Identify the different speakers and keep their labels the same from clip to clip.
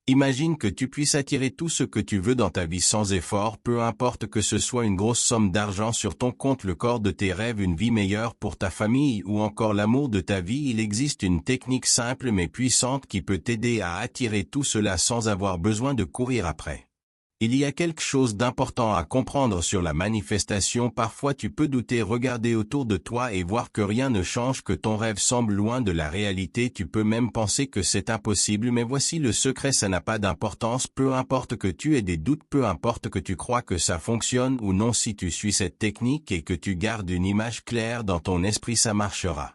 Speaker 1: Imagine que tu puisses attirer tout ce que tu veux dans ta vie sans effort, peu importe que ce soit une grosse somme d'argent sur ton compte, le corps de tes rêves, une vie meilleure pour ta famille ou encore l'amour de ta vie. Il existe une technique simple mais puissante qui peut t'aider à attirer tout cela sans avoir besoin de courir après. Il y a quelque chose d'important à comprendre sur la manifestation. Parfois tu peux douter, regarder autour de toi et voir que rien ne change, que ton rêve semble loin de la réalité. Tu peux même penser que c'est impossible, mais voici le secret, ça n'a pas d'importance. Peu importe que tu aies des doutes, peu importe que tu crois que ça fonctionne ou non, si tu suis cette technique et que tu gardes une image claire dans ton esprit, ça marchera.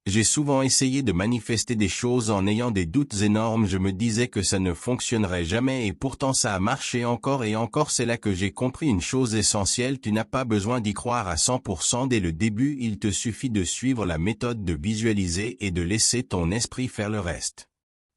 Speaker 1: J'ai souvent essayé de manifester des choses en ayant des doutes énormes, je me disais que ça ne fonctionnerait jamais et pourtant ça a marché encore et encore. C'est là que j'ai compris une chose essentielle, tu n'as pas besoin d'y croire à 100% dès le début, il te suffit de suivre la méthode, de visualiser et de laisser ton esprit faire le reste.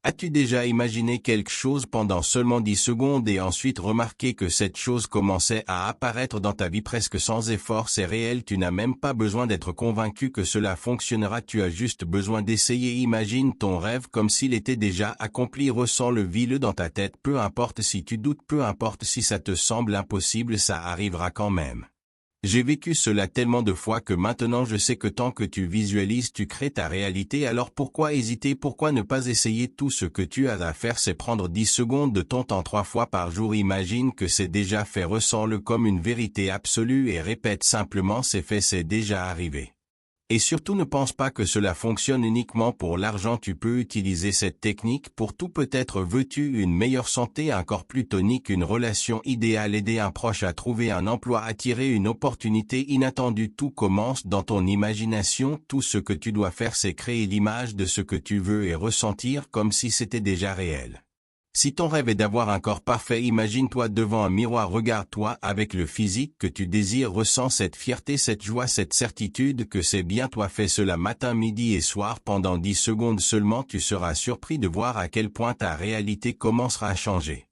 Speaker 1: As-tu déjà imaginé quelque chose pendant seulement 10 secondes et ensuite remarqué que cette chose commençait à apparaître dans ta vie presque sans effort? C'est réel, tu n'as même pas besoin d'être convaincu que cela fonctionnera, tu as juste besoin d'essayer. Imagine ton rêve comme s'il était déjà accompli, ressens-le, vis-le dans ta tête, peu importe si tu doutes, peu importe si ça te semble impossible, ça arrivera quand même. J'ai vécu cela tellement de fois que maintenant je sais que tant que tu visualises, tu crées ta réalité. Alors pourquoi hésiter? Pourquoi ne pas essayer? Tout ce que tu as à faire, c'est prendre 10 secondes de ton temps 3 fois par jour. Imagine que c'est déjà fait, ressens-le comme une vérité absolue et répète simplement: c'est fait, c'est déjà arrivé. Et surtout ne pense pas que cela fonctionne uniquement pour l'argent, tu peux utiliser cette technique pour tout. Peut-être veux-tu une meilleure santé, un corps plus tonique, une relation idéale, aider un proche à trouver un emploi, attirer une opportunité inattendue. Tout commence dans ton imagination. Tout ce que tu dois faire, c'est créer l'image de ce que tu veux et ressentir comme si c'était déjà réel. Si ton rêve est d'avoir un corps parfait, imagine-toi devant un miroir, regarde-toi avec le physique que tu désires, ressens cette fierté, cette joie, cette certitude que c'est bien toi. Fais cela matin, midi et soir pendant 10 secondes seulement, tu seras surpris de voir à quel point ta réalité commencera à changer.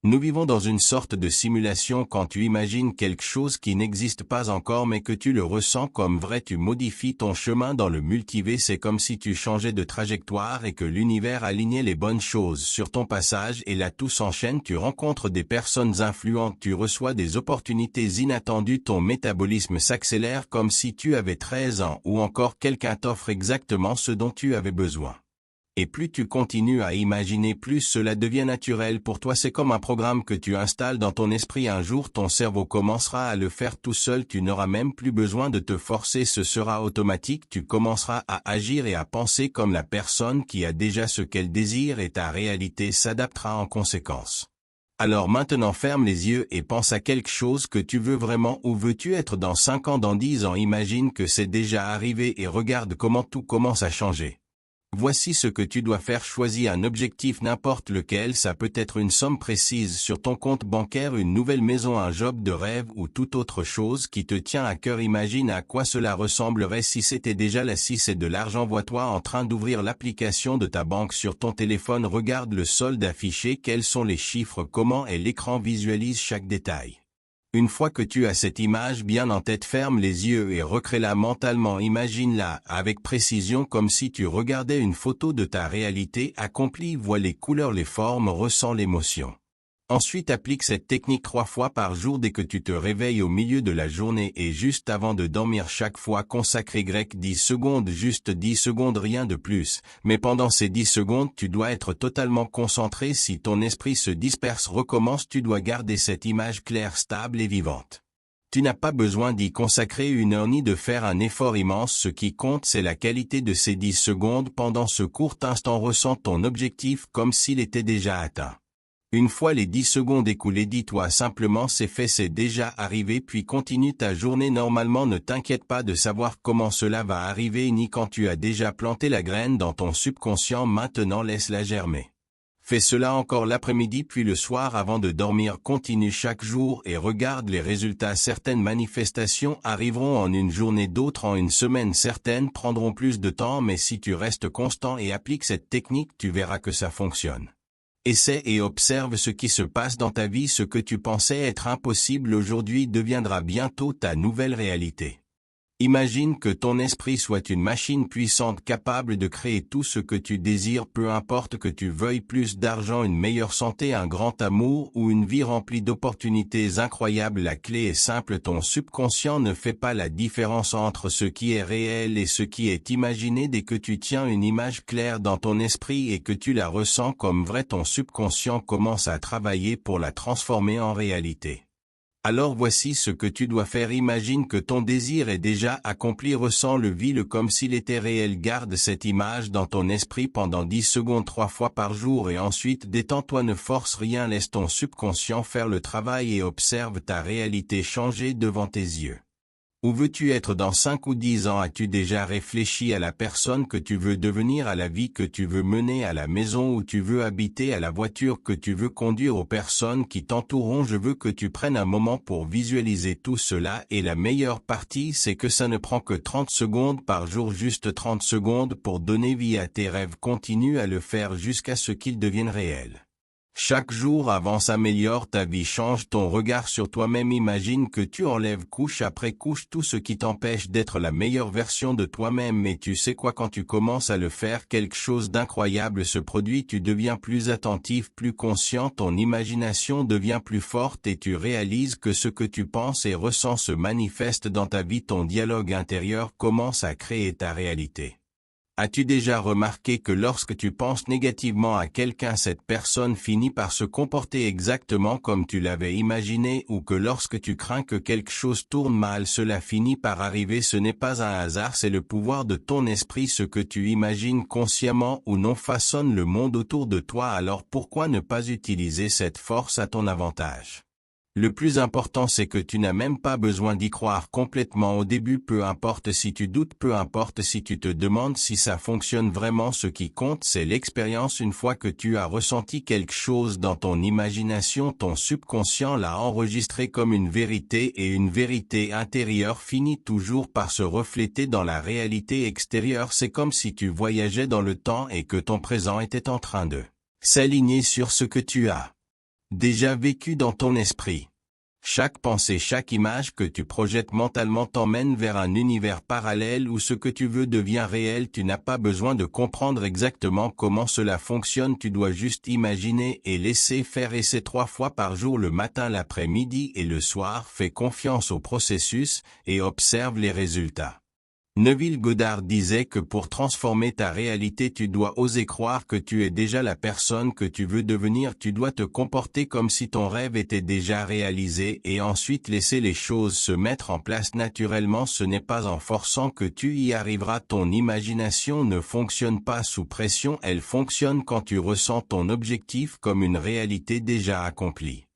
Speaker 1: Nous vivons dans une sorte de simulation. Quand tu imagines quelque chose qui n'existe pas encore mais que tu le ressens comme vrai, tu modifies ton chemin dans le multivers. C'est comme si tu changeais de trajectoire et que l'univers alignait les bonnes choses sur ton passage et là tout s'enchaîne. Tu rencontres des personnes influentes, tu reçois des opportunités inattendues, ton métabolisme s'accélère comme si tu avais 13 ans ou encore quelqu'un t'offre exactement ce dont tu avais besoin. Et plus tu continues à imaginer, plus cela devient naturel pour toi. C'est comme un programme que tu installes dans ton esprit. Un jour, ton cerveau commencera à le faire tout seul. Tu n'auras même plus besoin de te forcer. Ce sera automatique. Tu commenceras à agir et à penser comme la personne qui a déjà ce qu'elle désire et ta réalité s'adaptera en conséquence. Alors maintenant, ferme les yeux et pense à quelque chose que tu veux vraiment. Où veux-tu être dans 5 ans, dans 10 ans? Imagine que c'est déjà arrivé et regarde comment tout commence à changer. Voici ce que tu dois faire: choisis un objectif, n'importe lequel, ça peut être une somme précise sur ton compte bancaire, une nouvelle maison, un job de rêve ou toute autre chose qui te tient à cœur. Imagine à quoi cela ressemblerait si c'était déjà là. Si c'est de l'argent, vois-toi en train d'ouvrir l'application de ta banque sur ton téléphone, regarde le solde affiché, quels sont les chiffres, comment est l'écran, visualise chaque détail. Une fois que tu as cette image bien en tête, ferme les yeux et recrée-la mentalement. Imagine-la avec précision comme si tu regardais une photo de ta réalité accomplie. Vois les couleurs, les formes, ressens l'émotion. Ensuite, applique cette technique 3 fois par jour dès que tu te réveilles, au milieu de la journée et juste avant de dormir. Chaque fois consacré 10 secondes, juste 10 secondes, rien de plus. Mais pendant ces 10 secondes, tu dois être totalement concentré. Si ton esprit se disperse, recommence. Tu dois garder cette image claire, stable et vivante. Tu n'as pas besoin d'y consacrer 1 heure ni de faire un effort immense. Ce qui compte, c'est la qualité de ces 10 secondes. Pendant ce court instant, ressens ton objectif comme s'il était déjà atteint. Une fois les 10 secondes écoulées, dis-toi simplement: c'est fait, c'est déjà arrivé, puis continue ta journée normalement. Ne t'inquiète pas de savoir comment cela va arriver ni quand tu as déjà planté la graine dans ton subconscient. Maintenant, laisse-la germer. Fais cela encore l'après-midi puis le soir avant de dormir. Continue chaque jour et regarde les résultats. Certaines manifestations arriveront en une journée, d'autres en une semaine, certaines prendront plus de temps, mais si tu restes constant et appliques cette technique, tu verras que ça fonctionne. Essaie et observe ce qui se passe dans ta vie. Ce que tu pensais être impossible aujourd'hui deviendra bientôt ta nouvelle réalité. Imagine que ton esprit soit une machine puissante capable de créer tout ce que tu désires, peu importe que tu veuilles plus d'argent, une meilleure santé, un grand amour ou une vie remplie d'opportunités incroyables. La clé est simple, ton subconscient ne fait pas la différence entre ce qui est réel et ce qui est imaginé. Dès que tu tiens une image claire dans ton esprit et que tu la ressens comme vraie, ton subconscient commence à travailler pour la transformer en réalité. Alors voici ce que tu dois faire. Imagine que ton désir est déjà accompli, ressens-le, vis-le comme s'il était réel. Garde cette image dans ton esprit pendant 10 secondes 3 fois par jour et ensuite détends-toi, ne force rien, laisse ton subconscient faire le travail et observe ta réalité changer devant tes yeux. Où veux-tu être dans 5 ou 10 ans? As-tu déjà réfléchi à la personne que tu veux devenir, à la vie que tu veux mener, à la maison où tu veux habiter, à la voiture que tu veux conduire, aux personnes qui t'entoureront? Je veux que tu prennes un moment pour visualiser tout cela et la meilleure partie, c'est que ça ne prend que 30 secondes par jour, juste 30 secondes pour donner vie à tes rêves. Continue à le faire jusqu'à ce qu'ils deviennent réels. Chaque jour avance, améliore ta vie, change ton regard sur toi-même. Imagine que tu enlèves couche après couche tout ce qui t'empêche d'être la meilleure version de toi-même. Et tu sais quoi, quand tu commences à le faire, quelque chose d'incroyable se produit. Tu deviens plus attentif, plus conscient, ton imagination devient plus forte et tu réalises que ce que tu penses et ressens se manifeste dans ta vie. Ton dialogue intérieur commence à créer ta réalité. As-tu déjà remarqué que lorsque tu penses négativement à quelqu'un, cette personne finit par se comporter exactement comme tu l'avais imaginé, ou que lorsque tu crains que quelque chose tourne mal, cela finit par arriver? Ce n'est pas un hasard, c'est le pouvoir de ton esprit. Ce que tu imagines consciemment ou non façonne le monde autour de toi. Alors pourquoi ne pas utiliser cette force à ton avantage? Le plus important, c'est que tu n'as même pas besoin d'y croire complètement au début. Peu importe si tu doutes, peu importe si tu te demandes si ça fonctionne vraiment, ce qui compte, c'est l'expérience. Une fois que tu as ressenti quelque chose dans ton imagination, ton subconscient l'a enregistré comme une vérité, et une vérité intérieure finit toujours par se refléter dans la réalité extérieure. C'est comme si tu voyageais dans le temps et que ton présent était en train de s'aligner sur ce que tu as déjà vécu dans ton esprit. Chaque pensée, chaque image que tu projettes mentalement t'emmène vers un univers parallèle où ce que tu veux devient réel. Tu n'as pas besoin de comprendre exactement comment cela fonctionne, tu dois juste imaginer et laisser faire. Essaie 3 fois par jour, le matin, l'après-midi et le soir. Fais confiance au processus et observe les résultats. Neville Goddard disait que pour transformer ta réalité, tu dois oser croire que tu es déjà la personne que tu veux devenir. Tu dois te comporter comme si ton rêve était déjà réalisé et ensuite laisser les choses se mettre en place naturellement. Ce n'est pas en forçant que tu y arriveras. Ton imagination ne fonctionne pas sous pression, elle fonctionne quand tu ressens ton objectif comme une réalité déjà accomplie.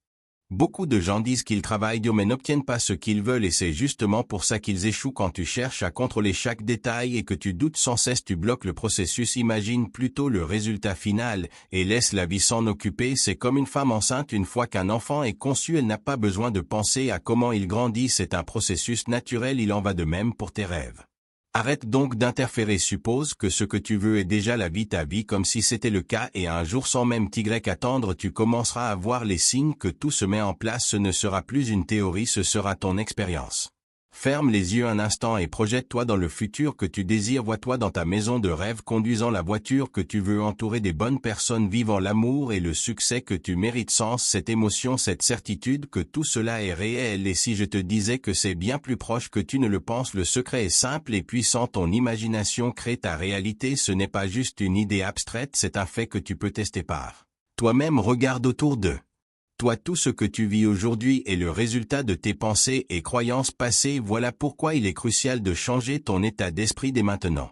Speaker 1: Beaucoup de gens disent qu'ils travaillent dur mais n'obtiennent pas ce qu'ils veulent, et c'est justement pour ça qu'ils échouent. Quand tu cherches à contrôler chaque détail et que tu doutes sans cesse, tu bloques le processus. Imagine plutôt le résultat final et laisse la vie s'en occuper. C'est comme une femme enceinte, une fois qu'un enfant est conçu, elle n'a pas besoin de penser à comment il grandit, c'est un processus naturel. Il en va de même pour tes rêves. Arrête donc d'interférer, suppose que ce que tu veux est déjà la vie, ta vie, comme si c'était le cas, et un jour, sans même attendre, tu commenceras à voir les signes que tout se met en place. Ce ne sera plus une théorie, ce sera ton expérience. Ferme les yeux un instant et projette-toi dans le futur que tu désires. Vois-toi dans ta maison de rêve, conduisant la voiture que tu veux, entouré des bonnes personnes, vivant l'amour et le succès que tu mérites. Sens cette émotion, cette certitude que tout cela est réel. Et si je te disais que c'est bien plus proche que tu ne le penses? Le secret est simple et puissant. Ton imagination crée ta réalité. Ce n'est pas juste une idée abstraite, c'est un fait que tu peux tester par toi-même. Regarde autour de toi, tout ce que tu vis aujourd'hui est le résultat de tes pensées et croyances passées. Voilà pourquoi il est crucial de changer ton état d'esprit dès maintenant.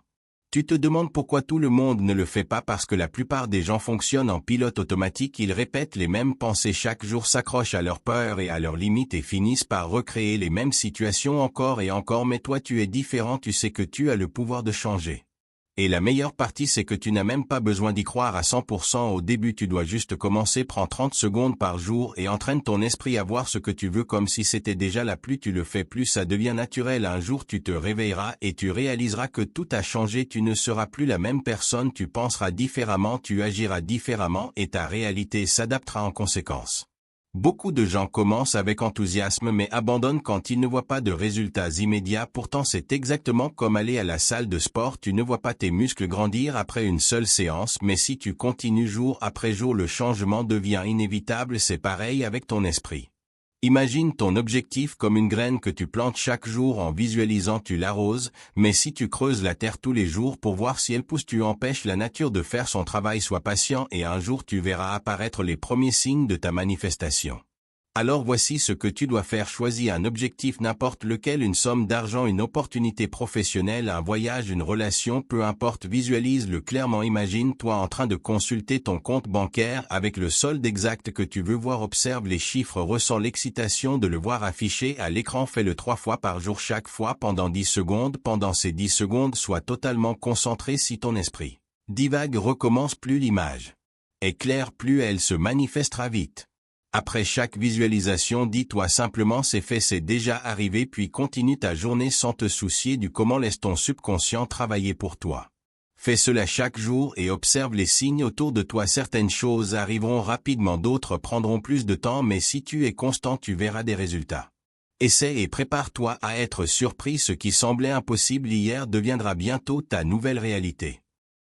Speaker 1: Tu te demandes pourquoi tout le monde ne le fait pas? Parce que la plupart des gens fonctionnent en pilote automatique. Ils répètent les mêmes pensées chaque jour, s'accrochent à leurs peurs et à leurs limites et finissent par recréer les mêmes situations encore et encore. Mais toi, tu es différent, tu sais que tu as le pouvoir de changer. Et la meilleure partie, c'est que tu n'as même pas besoin d'y croire à 100% au début, tu dois juste commencer. Prends 30 secondes par jour et entraîne ton esprit à voir ce que tu veux comme si c'était déjà là. Plus tu le fais, plus ça devient naturel. Un jour tu te réveilleras et tu réaliseras que tout a changé. Tu ne seras plus la même personne, tu penseras différemment, tu agiras différemment et ta réalité s'adaptera en conséquence. Beaucoup de gens commencent avec enthousiasme mais abandonnent quand ils ne voient pas de résultats immédiats. Pourtant c'est exactement comme aller à la salle de sport, tu ne vois pas tes muscles grandir après une seule séance, mais si tu continues jour après jour le changement devient inévitable. C'est pareil avec ton esprit. Imagine ton objectif comme une graine que tu plantes chaque jour en visualisant tu l'arroses, mais si tu creuses la terre tous les jours pour voir si elle pousse, tu empêches la nature de faire son travail. Sois patient et un jour tu verras apparaître les premiers signes de ta manifestation. Alors voici ce que tu dois faire. Choisis un objectif n'importe lequel, une somme d'argent, une opportunité professionnelle, un voyage, une relation, peu importe, visualise-le clairement. Imagine-toi en train de consulter ton compte bancaire avec le solde exact que tu veux voir. Observe les chiffres, ressens l'excitation de le voir affiché à l'écran. Fais-le 3 fois par jour, chaque fois pendant 10 secondes. Pendant ces 10 secondes, sois totalement concentré. Si ton esprit divague, recommence, plus l'image est claire, plus elle se manifestera vite. Après chaque visualisation, dis-toi simplement c'est fait, c'est déjà arrivé, puis continue ta journée sans te soucier du comment. Laisse ton subconscient travailler pour toi. Fais cela chaque jour et observe les signes autour de toi. Certaines choses arriveront rapidement, d'autres prendront plus de temps, mais si tu es constant, tu verras des résultats. Essaie et prépare-toi à être surpris. Ce qui semblait impossible hier deviendra bientôt ta nouvelle réalité.